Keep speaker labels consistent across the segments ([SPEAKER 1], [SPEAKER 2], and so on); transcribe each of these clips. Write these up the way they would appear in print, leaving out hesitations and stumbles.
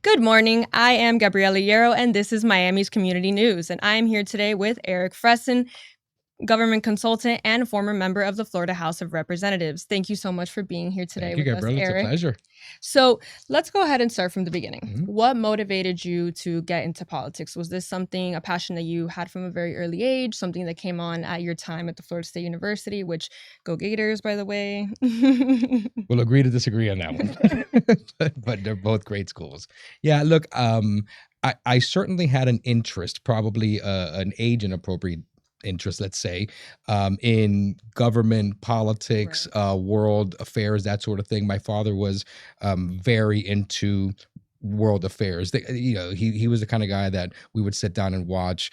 [SPEAKER 1] Good morning. I am Gabriela Yero, and this is Miami's Community News. And I am here today with Erik Fresen, government consultant and former member of the Florida House of Representatives. Thank you so much for being here today
[SPEAKER 2] Thank you,
[SPEAKER 1] with us,
[SPEAKER 2] Gabriela. It's a
[SPEAKER 1] Erik.
[SPEAKER 2] pleasure.
[SPEAKER 1] So let's go ahead and start from the beginning.
[SPEAKER 2] Mhm.
[SPEAKER 1] What motivated you to get into politics? Was this a passion that you had from a very early age, something that came on at your time at the Florida State University, which go Gators, by the way?
[SPEAKER 2] We'll agree to disagree on that one, but they're both great schools. Yeah, look, I certainly had an interest, probably an age and appropriate interest, let's say, in government, politics, world affairs, that sort of thing. My father was very into world affairs. He was the kind of guy that we would sit down and watch,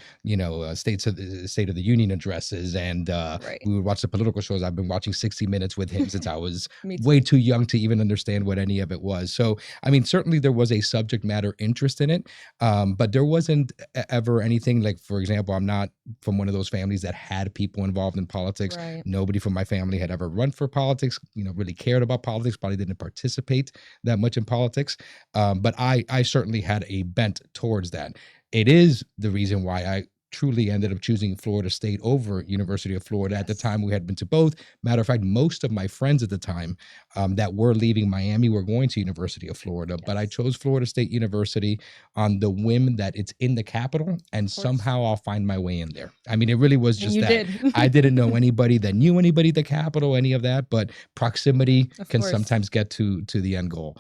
[SPEAKER 2] State of the Union addresses, and
[SPEAKER 1] Right.
[SPEAKER 2] we would watch the political shows. I've been watching 60 Minutes with him since I was
[SPEAKER 1] Me too.
[SPEAKER 2] way too young to even understand what any of it was. So, I mean, certainly there was a subject matter interest in it, but there wasn't ever anything like, for example, I'm not from one of those families that had people involved in politics.
[SPEAKER 1] Right.
[SPEAKER 2] Nobody from my family had ever run for politics, really cared about politics, probably didn't participate that much in politics. But I certainly had a bent towards that. It is the reason why I truly ended up choosing Florida State over University of Florida. At the time, we had been to both. Matter of fact, most of my friends at the time that were leaving Miami were going to University of Florida, but I chose Florida State University on the whim that it's in the capital, and somehow I'll find my way in there. I mean, it really was just
[SPEAKER 1] you
[SPEAKER 2] that.
[SPEAKER 1] did.
[SPEAKER 2] I didn't know anybody that knew anybody at the capital, any of that, but proximity can sometimes get to the end goal.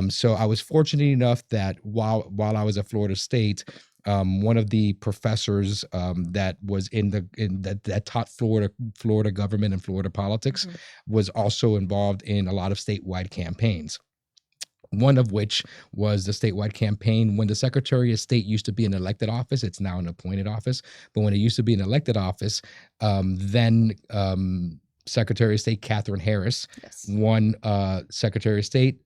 [SPEAKER 2] So I was fortunate enough that while I was at Florida State, one of the professors that was that taught Florida government and Florida politics was also involved in a lot of statewide campaigns. One of which was the statewide campaign when the Secretary of State used to be an elected office. It's now an appointed office, but when it used to be an elected office, then Secretary of State Katherine Harris won Secretary of State.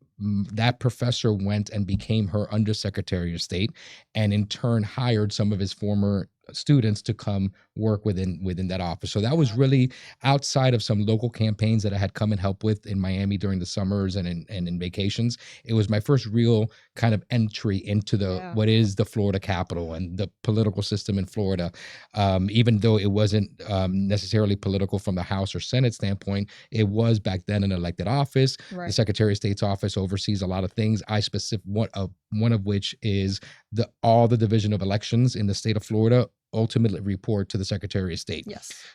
[SPEAKER 2] That professor went and became her undersecretary of state, and in turn hired some of his former students to come work within that office. So that was really outside of some local campaigns that I had come and help with in Miami during the summers and in vacations. It was my first real kind of entry into what is the Florida capital and the political system in Florida. Even though it wasn't necessarily political from the House or Senate standpoint, it was back then an elected office. The Secretary of State's office oversees a lot of things. One of which is all the division of elections in the state of Florida ultimately report to the Secretary of State.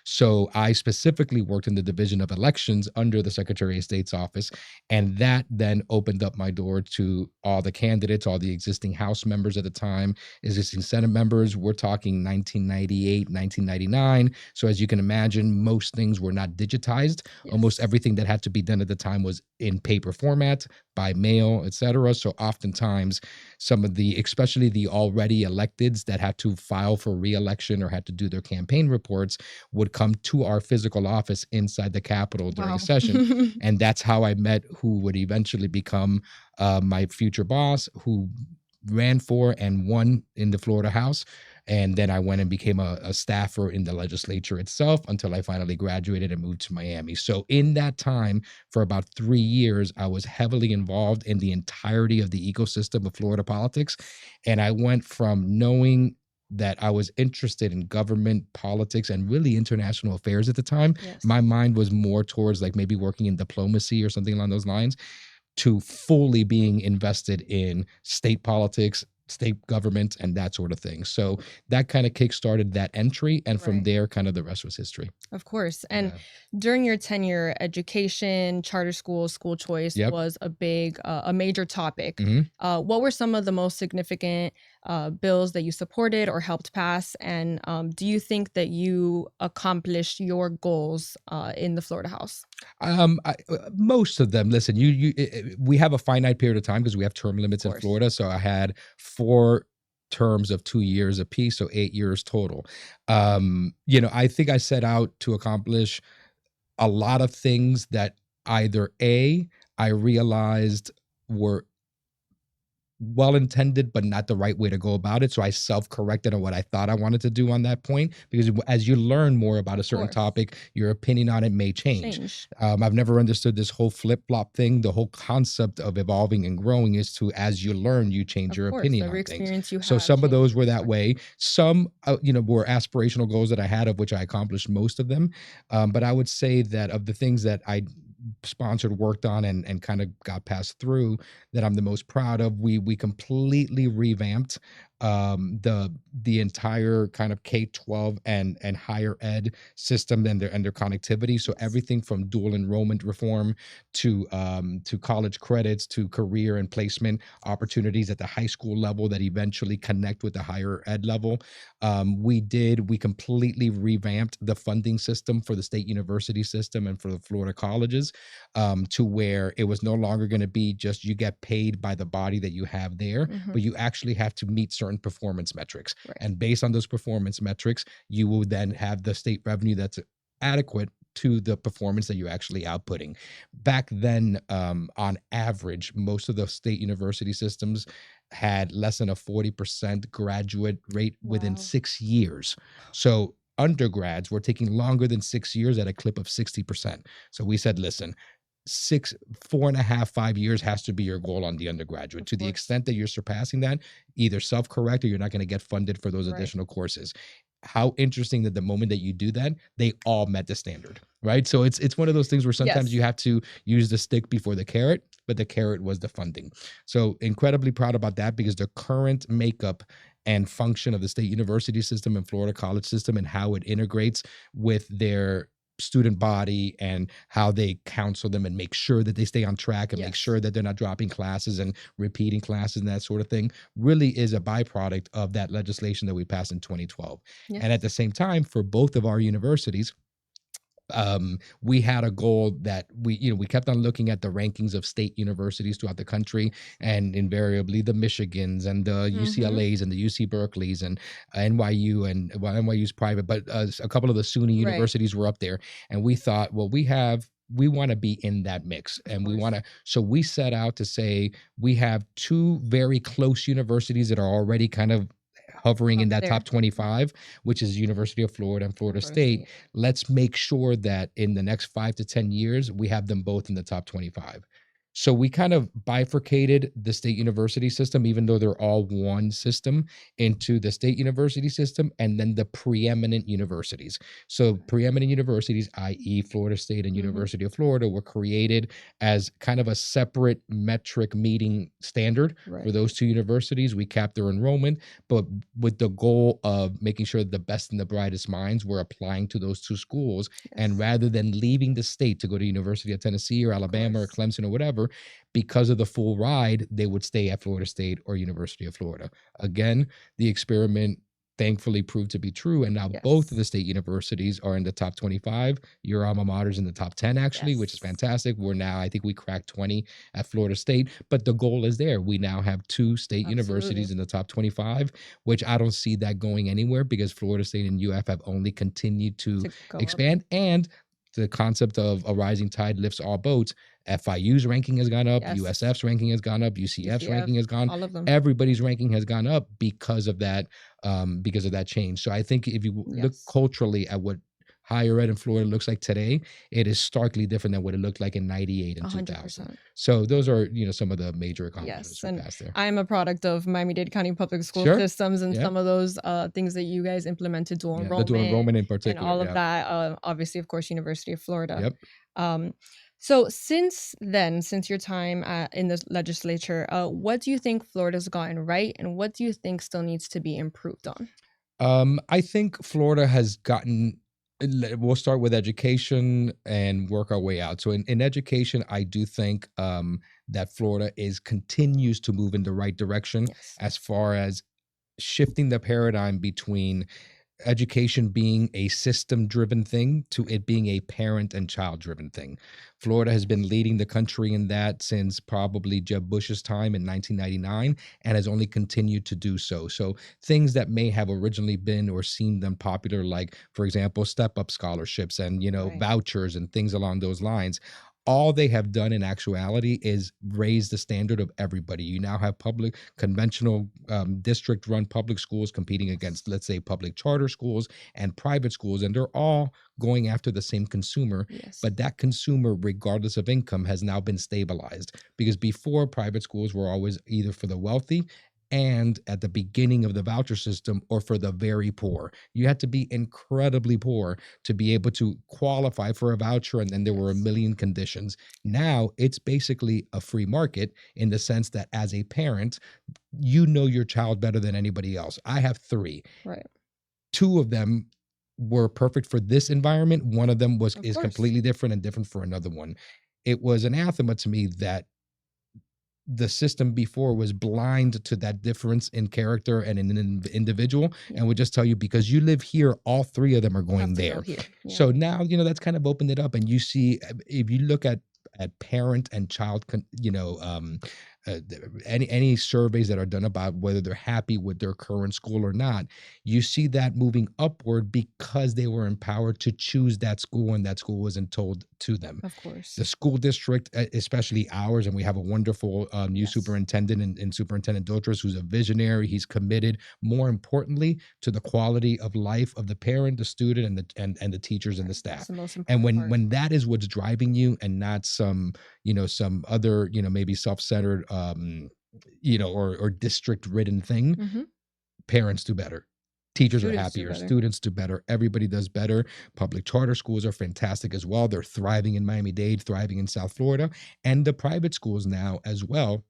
[SPEAKER 2] So I specifically worked in the division of elections under the Secretary of State's office, and that then opened up my door to all the candidates, all the existing House members at the time, existing Senate members. We're talking 1998, 1999. So as you can imagine, most things were not digitized. Almost everything that had to be done at the time was in paper format, by mail, etc. So oftentimes some of especially the already electeds that had to file for re-election or had to do their campaign reports would come to our physical office inside the Capitol during a session. And that's how I met who would eventually become my future boss, who ran for and won in the Florida House. And then I went and became a staffer in the legislature itself until I finally graduated and moved to Miami. So in that time, for about 3 years, I was heavily involved in the entirety of the ecosystem of Florida politics. And I went from knowing that I was interested in government, politics, and really international affairs at the time. My mind was more towards like maybe working in diplomacy or something along those lines, to fully being invested in state politics, state government, and that sort of thing. So that kind of kickstarted that entry. And from there, kind of the rest was history.
[SPEAKER 1] Of course. And during your tenure, education, charter school, school choice was a major topic. What were some of the most significant bills that you supported or helped pass? And do you think that you accomplished your goals in the Florida House?
[SPEAKER 2] Most of them. Listen, we have a finite period of time because we have term limits in Florida. So I had 4 terms of 2 years apiece, so 8 years total. I think I set out to accomplish a lot of things that either I realized were well intended, but not the right way to go about it. So I self-corrected on what I thought I wanted to do on that point, because as you learn more about a certain topic, your opinion on it may change. I've never understood this whole flip-flop thing. The whole concept of evolving and growing is to, as you learn, you change your opinion on things. So some of those were that way. Some, were aspirational goals that I had, of which I accomplished most of them. But I would say that of the things that I sponsored, worked on, and kind of got passed through, that I'm the most proud of, we completely revamped the entire kind of K-12 and higher ed system and their connectivity. So everything from dual enrollment reform to college credits to career and placement opportunities at the high school level that eventually connect with the higher ed level. We completely revamped the funding system for the state university system and for the Florida colleges, to where it was no longer going to be just you get paid by the body that you have there, but you actually have to meet certain performance metrics. And based on those performance metrics, you will then have the state revenue that's adequate to the performance that you're actually outputting. Back then, on average, most of the state university systems had less than a 40% graduate rate within 6 years. So undergrads were taking longer than 6 years at a clip of 60%. So we said, listen, 4.5, 5 years has to be your goal on the undergraduate. To the extent that you're surpassing that, either self-correct or you're not going to get funded for those additional courses. How interesting that the moment that you do that, they all met the standard, right? So it's one of those things where sometimes you have to use the stick before the carrot, but the carrot was the funding. So incredibly proud about that, because the current makeup and function of the state university system and Florida college system and how it integrates with their student body and how they counsel them and make sure that they stay on track and make sure that they're not dropping classes and repeating classes and that sort of thing, really is a byproduct of that legislation that we passed in 2012. And at the same time, for both of our universities, we had a goal that we kept on looking at the rankings of state universities throughout the country, and invariably the Michigans and the UCLAs and the UC Berkeleys and NYU, and NYU's private, but a couple of the SUNY universities were up there. And we thought, well, we want to be in that mix, and so we set out to say we have two very close universities that are already kind of hovering in that top 25, which is University of Florida and Florida State. Let's make sure that in the next 5 to 10 years, we have them both in the top 25. So we kind of bifurcated the state university system, even though they're all one system, into the state university system and then the preeminent universities. So preeminent universities, i.e. Florida State and University of Florida, were created as kind of a separate metric meeting standard for those two universities. We capped their enrollment, but with the goal of making sure that the best and the brightest minds were applying to those two schools. And rather than leaving the state to go to University of Tennessee or Alabama or Clemson or whatever, because of the full ride, they would stay at Florida State or University of Florida. Again, the experiment thankfully proved to be true. And now both of the state universities are in the top 25. Your alma mater's in the top 10, actually, which is fantastic. We're now, I think we cracked 20 at Florida State, but the goal is there. We now have two state universities in the top 25, which I don't see that going anywhere, because Florida State and UF have only continued to expand. And the concept of a rising tide lifts all boats. FIU's ranking has gone up, USF's ranking has gone up, UCF's ranking has gone, all of them. Everybody's ranking has gone up because of that change. So I think if you look culturally at what higher ed in Florida looks like today, it is starkly different than what it looked like in 98 and 2000. 100%. So those are, some of the major accomplishments we passed there.
[SPEAKER 1] I'm a product of Miami-Dade County public school systems, and some of those things that you guys implemented, dual enrollment,
[SPEAKER 2] the dual enrollment in particular,
[SPEAKER 1] and all of that, obviously, of course, University of Florida. So since then, since your time in the legislature, what do you think Florida's gotten right, and what do you think still needs to be improved on?
[SPEAKER 2] I think Florida has gotten, we'll start with education and work our way out. So in education, I do think that Florida continues to move in the right direction as far as shifting the paradigm between education being a system-driven thing to it being a parent and child-driven thing. Florida has been leading the country in that since probably Jeb Bush's time in 1999, and has only continued to do so. So things that may have originally been or seemed unpopular, like, for example, step-up scholarships and, vouchers and things along those lines, all they have done in actuality is raise the standard of everybody. You now have public, conventional district-run public schools competing against, let's say, public charter schools and private schools, and they're all going after the same consumer.
[SPEAKER 1] Yes.
[SPEAKER 2] But that consumer, regardless of income, has now been stabilized, because before, private schools were always either for the wealthy and at the beginning of the voucher system, or for the very poor. You had to be incredibly poor to be able to qualify for a voucher, and then there were a million conditions. Now it's basically a free market, in the sense that as a parent, you know your child better than anybody else. I have 3.
[SPEAKER 1] Right.
[SPEAKER 2] 2 of them were perfect for this environment. One of them is completely different, and different for another one. It was anathema to me that the system before was blind to that difference in character and in an individual, and would just tell you, because you live here, all 3 of them are going there. So now, that's kind of opened it up, and you see, if you look at parent and child, any surveys that are done about whether they're happy with their current school or not, you see that moving upward, because they were empowered to choose that school, and that school wasn't told to them.
[SPEAKER 1] Of course.
[SPEAKER 2] The school district, especially ours, and we have a wonderful new superintendent and Superintendent Dotras, who's a visionary. He's committed, more importantly, to the quality of life of the parent, the student, and the teachers and the staff.
[SPEAKER 1] That's the most
[SPEAKER 2] And
[SPEAKER 1] important
[SPEAKER 2] when that is what's driving you, and not some other, maybe self-centered, or district-ridden thing, parents do better. Teachers are happier, students do better, everybody does better. Public charter schools are fantastic as well. They're thriving in Miami-Dade, thriving in South Florida, and the private schools now as well.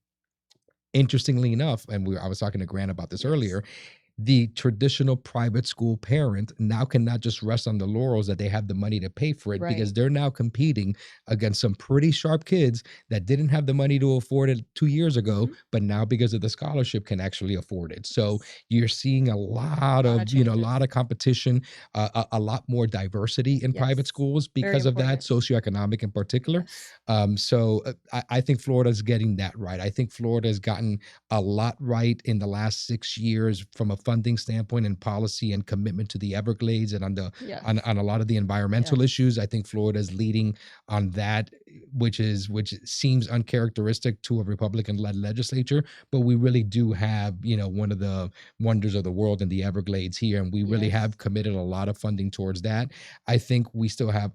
[SPEAKER 2] Interestingly enough, and I was talking to Grant about this earlier, the traditional private school parent now cannot just rest on the laurels that they have the money to pay for it, because they're now competing against some pretty sharp kids that didn't have the money to afford it 2 years ago, but now, because of the scholarship, can actually afford it. So you're seeing a lot of competition, a lot more diversity in private schools because of that, socioeconomic in particular. So I think Florida's getting that right. I think Florida has gotten a lot right in the last 6 years from a funding standpoint and policy and commitment to the Everglades, and on a lot of the environmental issues. I think Florida is leading on that, which seems uncharacteristic to a Republican-led legislature, but we really do have, one of the wonders of the world in the Everglades here, and we really have committed a lot of funding towards that. I think we still have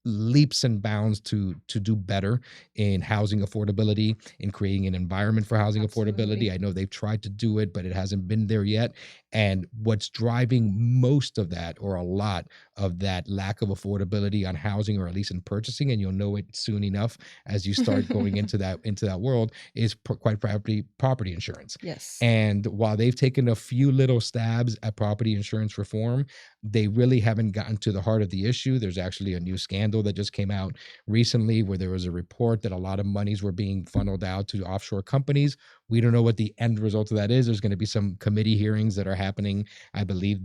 [SPEAKER 2] leaps and bounds to do better in housing affordability, in creating an environment for housing affordability. I know they've tried to do it, but it hasn't been there yet. And what's driving most of that, or a lot of that lack of affordability on housing, or at least in purchasing, and you'll know it soon enough as you start going into that world, is quite property insurance.
[SPEAKER 1] Yes.
[SPEAKER 2] And while they've taken a few little stabs at property insurance reform, they really haven't gotten to the heart of the issue. There's actually a new scandal that just came out recently, where there was a report that a lot of monies were being funneled out to offshore companies. We don't know what the end result of that is. There's going to be some committee hearings that are happening, I believe,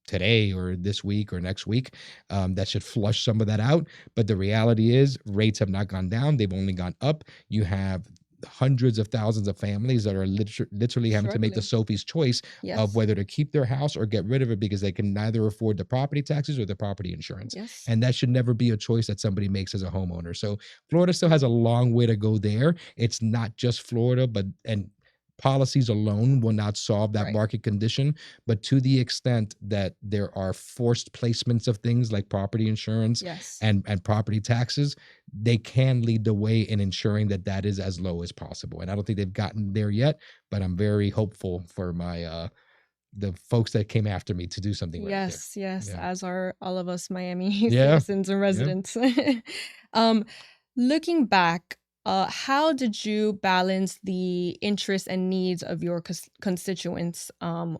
[SPEAKER 2] today or this week or next week, that should flush some of that out. But the reality is, rates have not gone down. They've only gone up. You have hundreds of thousands of families that are literally having to make the Sophie's choice of whether to keep their house or get rid of it, because they can neither afford the property taxes or the property insurance. And that should never be a choice that somebody makes as a homeowner. So Florida still has a long way to go there. It's not just Florida, and policies alone will not solve that market condition. But to the extent that there are forced placements of things like property insurance and property taxes, they can lead the way in ensuring that is as low as possible. And I don't think they've gotten there yet, but I'm very hopeful for my the folks that came after me to do something right there.
[SPEAKER 1] As are all of us Miami citizens and residents. Looking back, how did you balance the interests and needs of your constituents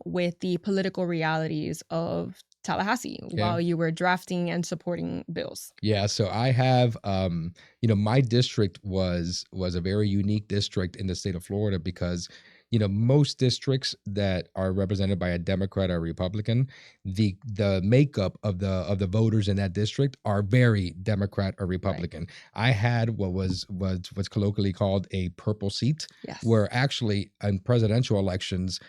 [SPEAKER 1] with the political realities of Tallahassee while you were drafting and supporting bills?
[SPEAKER 2] So I have, my district was a very unique district in the state of Florida, because most districts that are represented by a Democrat or Republican, the makeup of the voters in that district are very Democrat or Republican. I had what's colloquially called a purple seat, where actually in presidential elections,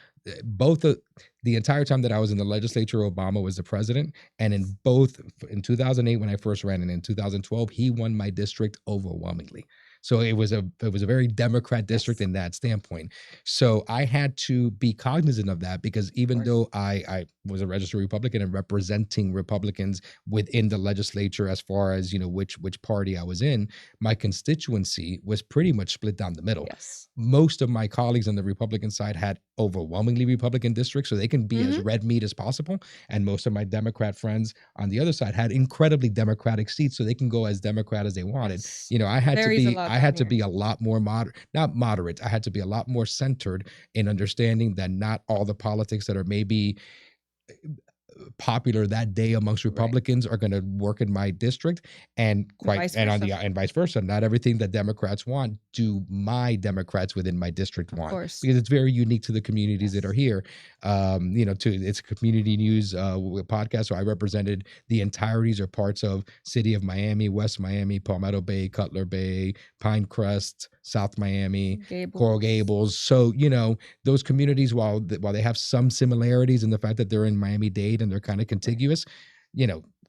[SPEAKER 2] both the entire time that I was in the legislature, Obama was the president, and in 2008 when I first ran, and in 2012 he won my district overwhelmingly. So it was a very Democrat district in that standpoint. So I had to be cognizant of that, because even though I was a registered Republican and representing Republicans within the legislature, as far as which party I was in, my constituency was pretty much split down the middle.
[SPEAKER 1] Yes.
[SPEAKER 2] Most of my colleagues on the Republican side had overwhelmingly Republican districts, so they can be as red meat as possible. And most of my Democrat friends on the other side had incredibly Democratic seats, so they can go as Democrat as they wanted.
[SPEAKER 1] Yes.
[SPEAKER 2] I had to be a lot more not moderate. I had to be a lot more centered in understanding that not all the politics that are maybe popular that day amongst Republicans are going to work in my district, and vice versa. Not everything that Democrats want do my Democrats within my district want, because it's very unique to the communities that are here. It's a community news podcast, so I represented the entireties or parts of city of Miami, West Miami, Palmetto Bay, Cutler Bay, Pinecrest, South Miami, Coral Gables. So those communities, while they have some similarities in the fact that they're in Miami-Dade and they're kind of contiguous,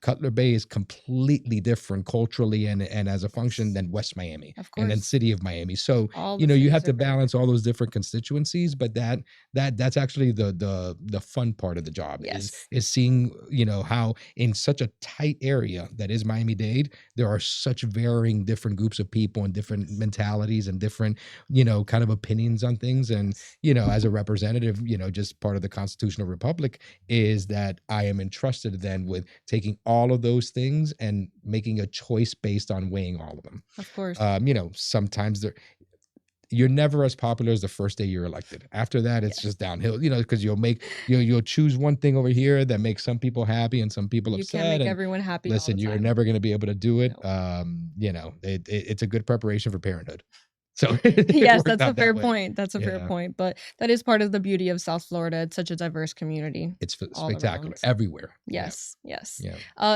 [SPEAKER 2] Cutler Bay is completely different culturally and as a function than West Miami, and then city of Miami. So you have to balance all those different constituencies, but that's actually the fun part of the job. Is seeing how in such a tight area that is Miami-Dade, there are such varying different groups of people and different mentalities and different kind of opinions on things. And as a representative, just part of the constitutional republic, is that I am entrusted then with taking all of those things and making a choice based on weighing all of them.
[SPEAKER 1] Of course.
[SPEAKER 2] Sometimes you're never as popular as the first day you're elected. After that, it's just downhill, because you'll choose one thing over here that makes some people happy and some people upset.
[SPEAKER 1] You can't make everyone happy.
[SPEAKER 2] Listen, you're never going to be able to do it. No. It's a good preparation for parenthood. So
[SPEAKER 1] yes, that's a fair point. That's a fair point. But that is part of the beauty of South Florida. It's such a diverse community.
[SPEAKER 2] It's spectacular everywhere.
[SPEAKER 1] Yes.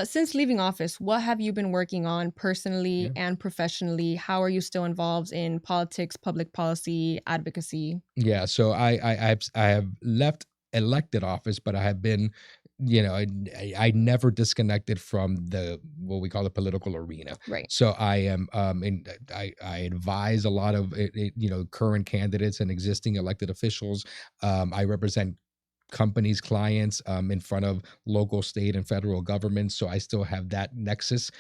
[SPEAKER 1] Since leaving office, what have you been working on personally and professionally? How are you still involved in politics, public policy, advocacy?
[SPEAKER 2] Yeah. So I have left elected office, but I have been I never disconnected from what we call the political arena.
[SPEAKER 1] Right.
[SPEAKER 2] So I am I advise a lot of current candidates and existing elected officials. I represent companies, clients in front of local, state, and federal governments. So I still have that nexus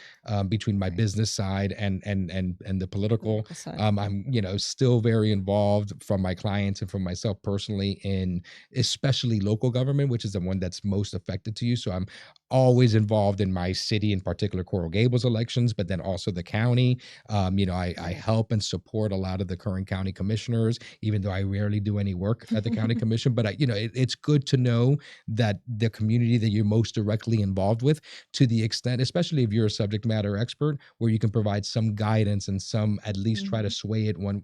[SPEAKER 2] between my business side and the political. I'm still very involved from my clients and from myself personally in especially local government, which is the one that's most affected to you. So I'm always involved in my city, in particular Coral Gables elections, but then also the county. I help and support a lot of the current county commissioners, even though I rarely do any work at the county commission. But it's good to know that the community that you're most directly involved with, to the extent, especially if you're a subject matter expert, where you can provide some guidance and some at least try to sway it one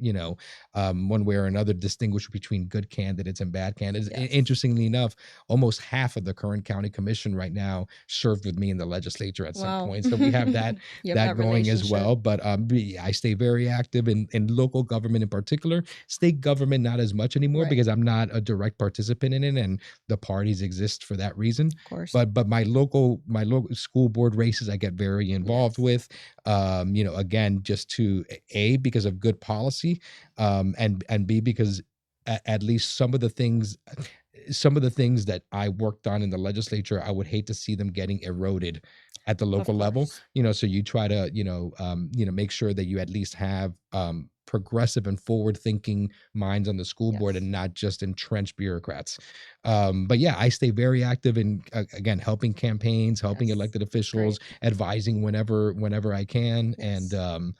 [SPEAKER 2] way or another, distinguish between good candidates and bad candidates. Interestingly enough, almost half of the current county commission right now served with me in the legislature at some point. So we have that going as well. But I stay very active in local government in particular. State government not as much anymore, because I'm not a direct participant in it, and the parties exist for that reason.
[SPEAKER 1] Of course.
[SPEAKER 2] But my local school board races I get very involved with. Again, just to because of good policy, and B, because at least some of the things that I worked on in the legislature, I would hate to see them getting eroded at the local level. So you try to make sure that you at least have progressive and forward-thinking minds on the school board, and not just entrenched bureaucrats. But I stay very active in again helping campaigns, helping elected officials, advising whenever I can, and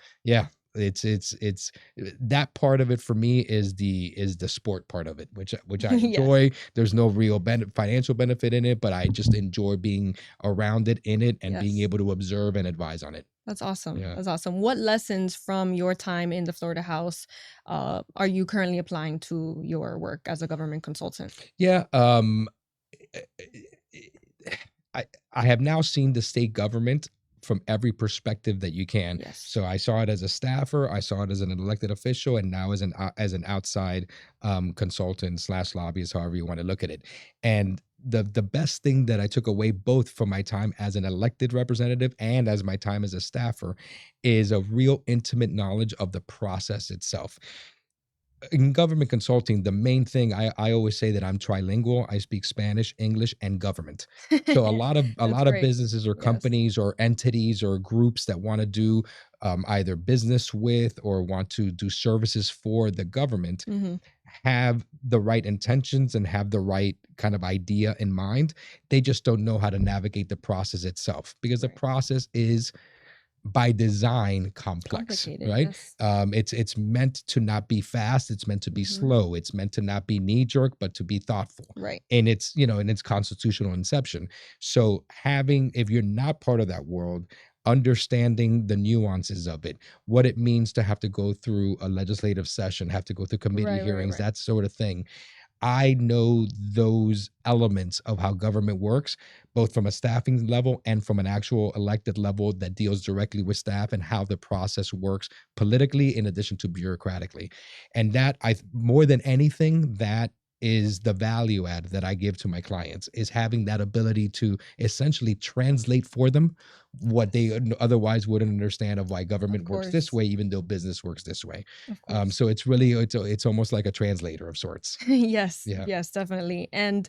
[SPEAKER 2] it's that part of it for me is the sport part of it, which I enjoy. There's no real financial benefit in it, but I just enjoy being around it, in it, and being able to observe and advise on it.
[SPEAKER 1] That's awesome. That's awesome. What lessons from your time in the Florida House are you currently applying to your work as a government consultant? I
[SPEAKER 2] have now seen the state government from every perspective that you can.
[SPEAKER 1] Yes.
[SPEAKER 2] So I saw it as a staffer, I saw it as an elected official, and now as an outside consultant / lobbyist, however you want to look at it. And the best thing that I took away both from my time as an elected representative and as my time as a staffer is a real intimate knowledge of the process itself. In government consulting, the main thing I always say that I'm trilingual. I speak Spanish, English, and government. So a
[SPEAKER 1] That's
[SPEAKER 2] lot of
[SPEAKER 1] great.
[SPEAKER 2] businesses or
[SPEAKER 1] Yes.
[SPEAKER 2] companies or entities or groups that want to do either business with or want to do services for the government have the right intentions and have the right kind of idea in mind. They just don't know how to navigate the process itself, because the process is by design complex, right?
[SPEAKER 1] Yes.
[SPEAKER 2] It's meant to not be fast. It's meant to be slow. It's meant to not be knee jerk, but to be thoughtful.
[SPEAKER 1] Right.
[SPEAKER 2] And it's, you know, in its constitutional inception. So having, if you're not part of that world, understanding the nuances of it, what it means to have to go through a legislative session, have to go through committee hearings, that sort of thing. I know those elements of how government works, both from a staffing level and from an actual elected level that deals directly with staff and how the process works politically in addition to bureaucratically. And that, I more than anything, that is the value add that I give to my clients, is having that ability to essentially translate for them what they otherwise wouldn't understand of why government works this way, even though business works this way. So it's really, it's almost like a translator of sorts.
[SPEAKER 1] Yes.
[SPEAKER 2] Yeah.
[SPEAKER 1] Yes, definitely. And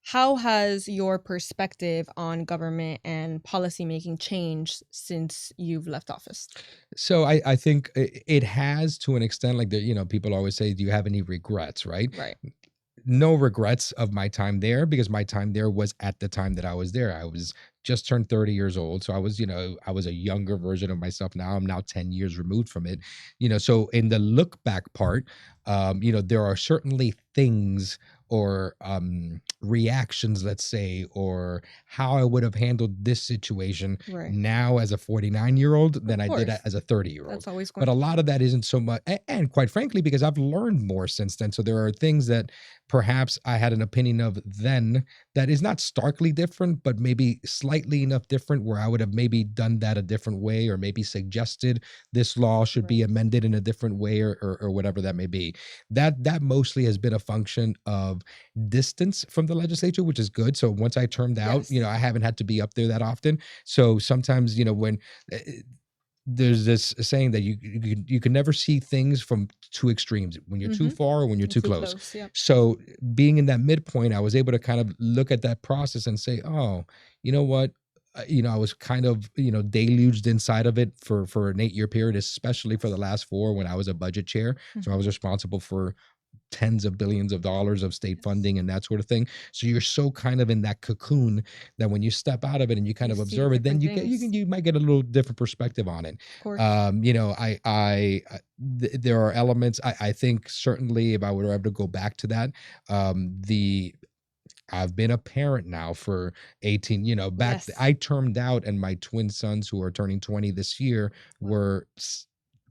[SPEAKER 1] how has your perspective on government and policymaking changed since you've left office?
[SPEAKER 2] So I think it has, to an extent. Like, you know, people always say, do you have any regrets, right?
[SPEAKER 1] Right.
[SPEAKER 2] No regrets of my time there, because my time there was at the time that I was there. I was just turned 30 years old. So I was, you know, I was a younger version of myself. Now I'm now 10 years removed from it, you know. So in the look back part, you know, there are certainly things or reactions, let's say, or how I would have handled this situation now as a 49-year-old than I did as a 30-year-old.
[SPEAKER 1] That's always going.
[SPEAKER 2] But a lot of that isn't so much, and quite frankly, because I've learned more since then. So there are things that perhaps I had an opinion of then that is not starkly different, but maybe slightly enough different where I would have maybe done that a different way, or maybe suggested this law should be amended in a different way, or whatever that may be. That mostly has been a function of distance from the legislature, which is good. So once I termed out, you know, I haven't had to be up there that often. So sometimes, you know, when there's this saying that you can never see things from two extremes, when you're too far or when you're too close. So being in that midpoint, I was able to kind of look at that process and say, oh, you know what? You know, I was kind of, you know, deluged inside of it for an 8-year period, especially for the last 4 when I was a budget chair. So I was responsible for tens of billions of dollars of state funding and that sort of thing. So you're so kind of in that cocoon that when you step out of it and you kind of observe it, then you might get a little different perspective on it. You know, there are elements, I think certainly if I were ever to go back to that, I've been a parent now for 18, you know, I termed out, and my twin sons, who are turning 20 this year, were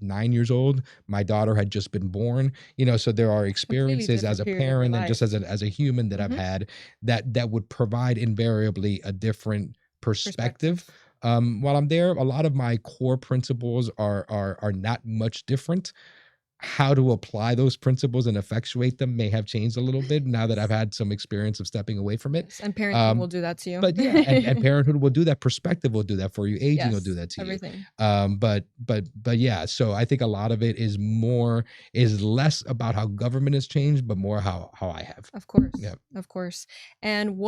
[SPEAKER 2] 9 years old. My daughter had just been born, you know. So there are experiences as a parent and just as a human that I've had that would provide invariably a different perspective. While I'm there, a lot of my core principles are not much different. How to apply those principles and effectuate them may have changed a little bit now that I've had some experience of stepping away from it.
[SPEAKER 1] And parenthood will do that to you.
[SPEAKER 2] But yeah, and parenthood will do that. Perspective will do that for you. Aging will do that to you. But yeah, so I think a lot of it is less about how government has changed, but more how I have.
[SPEAKER 1] Of course. Yeah. Of course. And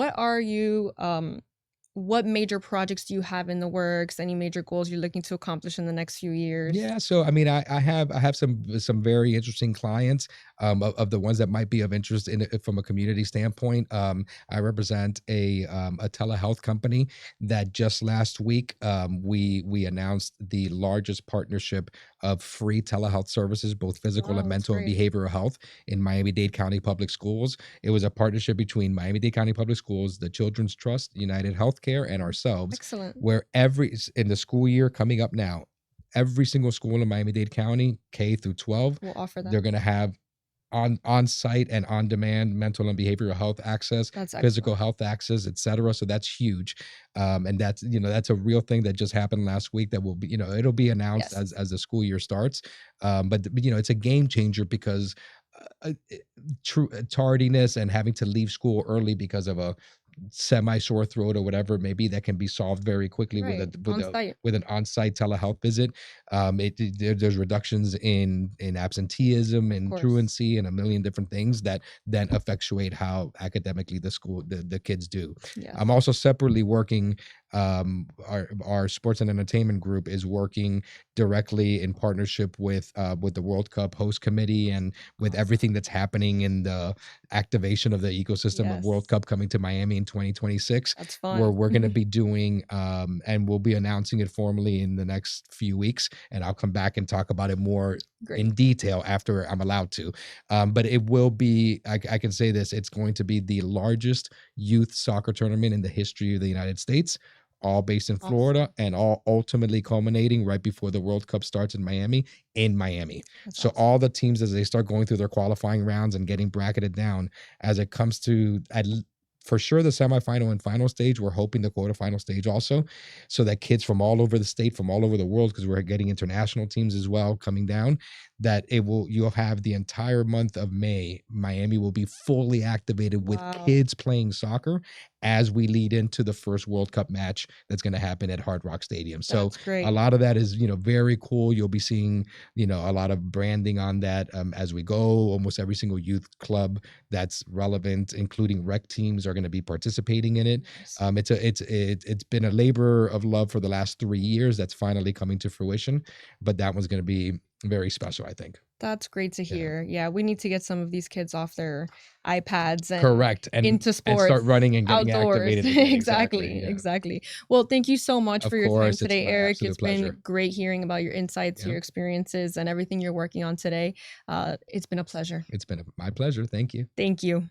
[SPEAKER 1] what major projects do you have in the works? Any major goals you're looking to accomplish in the next few years?
[SPEAKER 2] Yeah, so I mean, I have some very interesting clients, of the ones that might be of interest in it from a community standpoint. I represent a telehealth company that just last week we announced the largest partnership of free telehealth services, both physical and mental and behavioral health, in Miami-Dade County Public Schools. It was a partnership between Miami-Dade County Public Schools, the Children's Trust, United Healthcare, and ourselves.
[SPEAKER 1] Excellent.
[SPEAKER 2] Where in the school year coming up now, every single school in Miami-Dade County, K through 12,
[SPEAKER 1] will offer that.
[SPEAKER 2] they're going to have on-site and on-demand mental and behavioral health access, physical health access, etc. So that's huge. And that's, that's a real thing that just happened last week that will be, it'll be announced as the school year starts. But it's a game changer because true tardiness and having to leave school early because of a semi sore throat or whatever it may be, that can be solved very quickly with an on-site telehealth visit. There's reductions in absenteeism and truancy and a million different things that then effectuate how academically the kids do. I'm also separately working. Our sports and entertainment group is working directly in partnership with the World Cup host committee and with everything that's happening in the activation of the ecosystem of World Cup coming to Miami in 2026.
[SPEAKER 1] That's fun.
[SPEAKER 2] Where we're going to be doing, and we'll be announcing it formally in the next few weeks. And I'll come back and talk about it more in detail after I'm allowed to. But it will be, I can say this, it's going to be the largest youth soccer tournament in the history of the United States, all based in Florida, and all ultimately culminating right before the World Cup starts in Miami. So all the teams, as they start going through their qualifying rounds and getting bracketed down, as it comes to for sure the semifinal and final stage, we're hoping the quarterfinal stage also, so that kids from all over the state, from all over the world, because we're getting international teams as well coming down, that you'll have the entire month of May, Miami will be fully activated with kids playing soccer as we lead into the first World Cup match that's going to happen at Hard Rock Stadium. So a lot of that is, very cool. You'll be seeing, a lot of branding on that as we go. Almost every single youth club that's relevant, including rec teams, are going to be participating in it. It's been a labor of love for the last 3 years that's finally coming to fruition, but that one's going to be very special, I think.
[SPEAKER 1] That's great to hear. Yeah, we need to get some of these kids off their iPads and into sports,
[SPEAKER 2] and start running and getting
[SPEAKER 1] outdoors.
[SPEAKER 2] activated.
[SPEAKER 1] Exactly. Well, thank you so much for your time today, Erik. It's been great hearing about your insights, your experiences, and everything you're working on today. It's been a pleasure.
[SPEAKER 2] It's been my pleasure. Thank you.
[SPEAKER 1] Thank you.